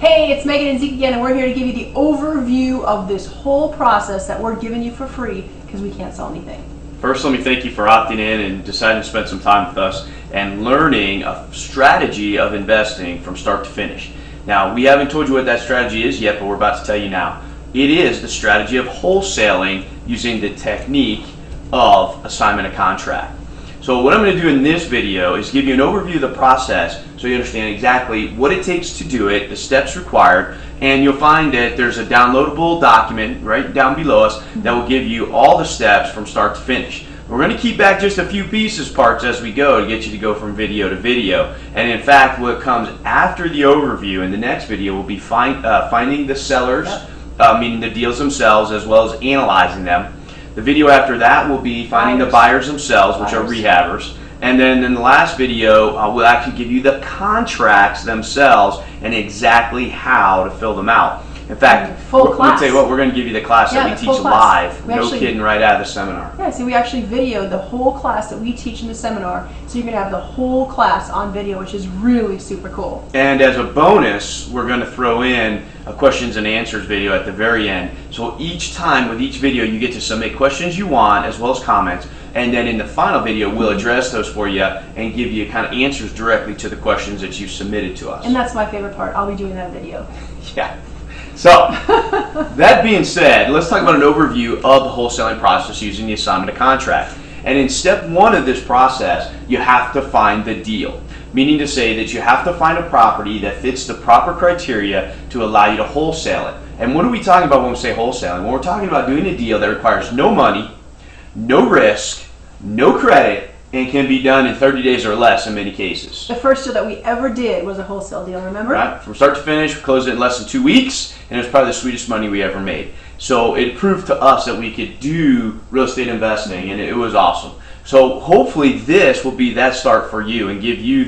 Hey, it's Megan and Zeke again, and we're here to give you the overview of this whole process that we're giving you for free because we can't sell anything. First, let me thank you for opting in and deciding to spend some time with us and learning a strategy of investing from start to finish. Now, we haven't told you what that strategy is yet, but we're about to tell you now. It is the strategy of wholesaling using the technique of assignment of contract. So what I'm going to do in this video is give you an overview of the process so you understand exactly what it takes to do it, the steps required, and you'll find that there's a downloadable document right down below us that will give you all the steps from start to finish. We're going to keep back just a few parts as we go to get you to go from video to video. And in fact, what comes after the overview in the next video will be finding the sellers, meaning the deals themselves, as well as analyzing them. The video after that will be finding the buyers themselves, which are rehabbers. And then in the last video, we'll actually give you the contracts themselves and exactly how to fill them out. In fact, I'll tell you what, we're going to give you the class that we teach live, no kidding, right out of the seminar. Yeah, see, we actually videoed the whole class that we teach in the seminar, so you're going to have the whole class on video, which is really super cool. And as a bonus, we're going to throw in a questions and answers video at the very end. So each time with each video, you get to submit questions you want as well as comments, and then in the final video, we'll address those for you and give you kind of answers directly to the questions that you submitted to us. And that's my favorite part. I'll be doing that video. Yeah. So, that being said, let's talk about an overview of the wholesaling process using the assignment of contract. And in step one of this process, you have to find the deal. Meaning to say that you have to find a property that fits the proper criteria to allow you to wholesale it. And what are we talking about when we say wholesaling? When we're talking about doing a deal that requires no money, no risk, no credit, and can be done in 30 days or less in many cases. The first deal that we ever did was a wholesale deal, remember? Right. From start to finish, we closed it in less than 2 weeks, and it was probably the sweetest money we ever made. So it proved to us that we could do real estate investing, and it was awesome. So hopefully this will be that start for you and give you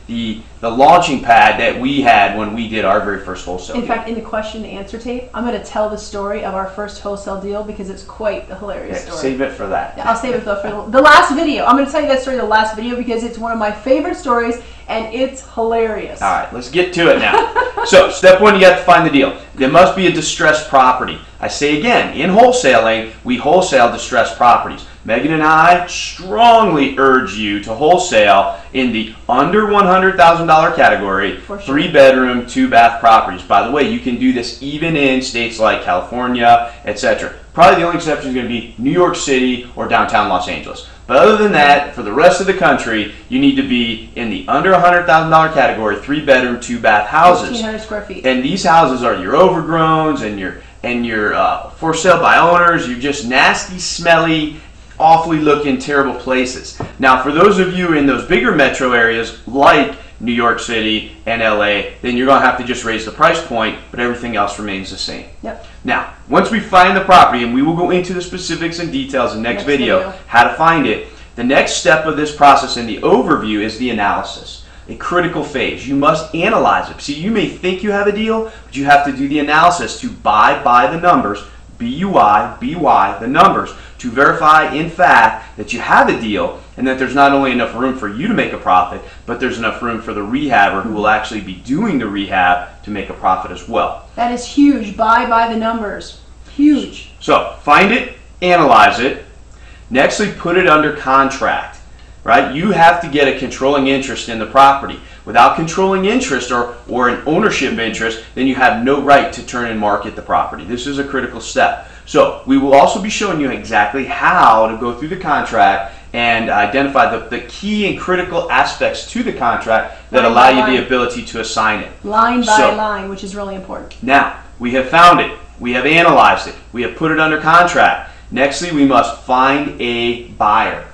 the launching pad that we had when we did our very first wholesale deal. In fact, in the question and answer tape, I'm going to tell the story of our first wholesale deal because it's quite a hilarious story. Save it for that. Yeah, I'll save it for the last video. I'm going to tell you that story in the last video because it's one of my favorite stories and it's hilarious. All right, let's get to it now. So, step one, you have to find the deal. There must be a distressed property. I say again, in wholesaling, we wholesale distressed properties. Megan and I strongly urge you to wholesale in the under $100,000 category, For sure. 3-bedroom, 2-bath properties. By the way, you can do this even in states like California, etc. Probably the only exception is going to be New York City or downtown Los Angeles. But other than that, for the rest of the country, you need to be in the under $100,000 category, 3-bedroom, 2-bath houses. 1,500 square feet. And these houses are your overgrowns and your for sale by owners. You're just nasty, smelly, awfully looking, terrible places. Now, for those of you in those bigger metro areas like New York City and LA, then you're going to have to just raise the price point, but everything else remains the same. Yep. Now, once we find the property, and we will go into the specifics and details in the next video, how to find it, the next step of this process in the overview is the analysis. A critical phase. You must analyze it. See, you may think you have a deal, but you have to do the analysis to buy by the numbers, B-U-I, B-Y, the numbers, to verify in fact that you have a deal and that there's not only enough room for you to make a profit, but there's enough room for the rehabber who will actually be doing the rehab to make a profit as well. That is huge. Buy by the numbers. Huge. So find it, analyze it, nextly put it under contract. Right? You have to get a controlling interest in the property. Without controlling interest or an ownership interest, then you have no right to turn and market the property. This is a critical step. So we will also be showing you exactly how to go through the contract and identify the key and critical aspects to the contract that allow you the ability to assign it. Line by line, which is really important. Now, we have found it. We have analyzed it. We have put it under contract. Nextly, we must find a buyer.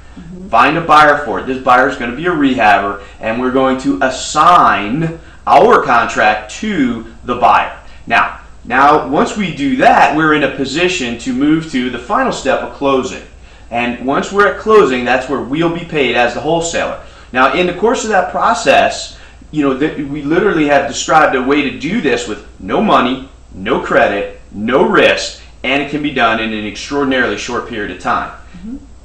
Find a buyer for it. This buyer is going to be a rehabber, and we're going to assign our contract to the buyer. Now, once we do that, we're in a position to move to the final step of closing. And once we're at closing, that's where we'll be paid as the wholesaler. Now, in the course of that process, we literally have described a way to do this with no money, no credit, no risk, and it can be done in an extraordinarily short period of time.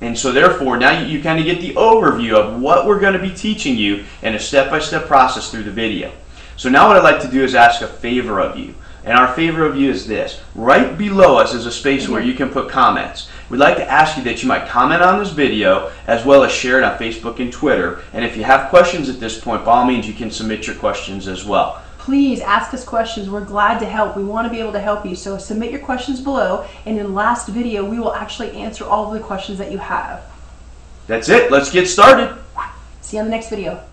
And so therefore, now you kind of get the overview of what we're going to be teaching you in a step-by-step process through the video. So now what I'd like to do is ask a favor of you. And our favor of you is this. Right below us is a space where you can put comments. We'd like to ask you that you might comment on this video as well as share it on Facebook and Twitter. And if you have questions at this point, by all means, you can submit your questions as well. Please ask us questions. We're glad to help. We want to be able to help you. So submit your questions below, and in the last video, we will actually answer all of the questions that you have. That's it. Let's get started. See you on the next video.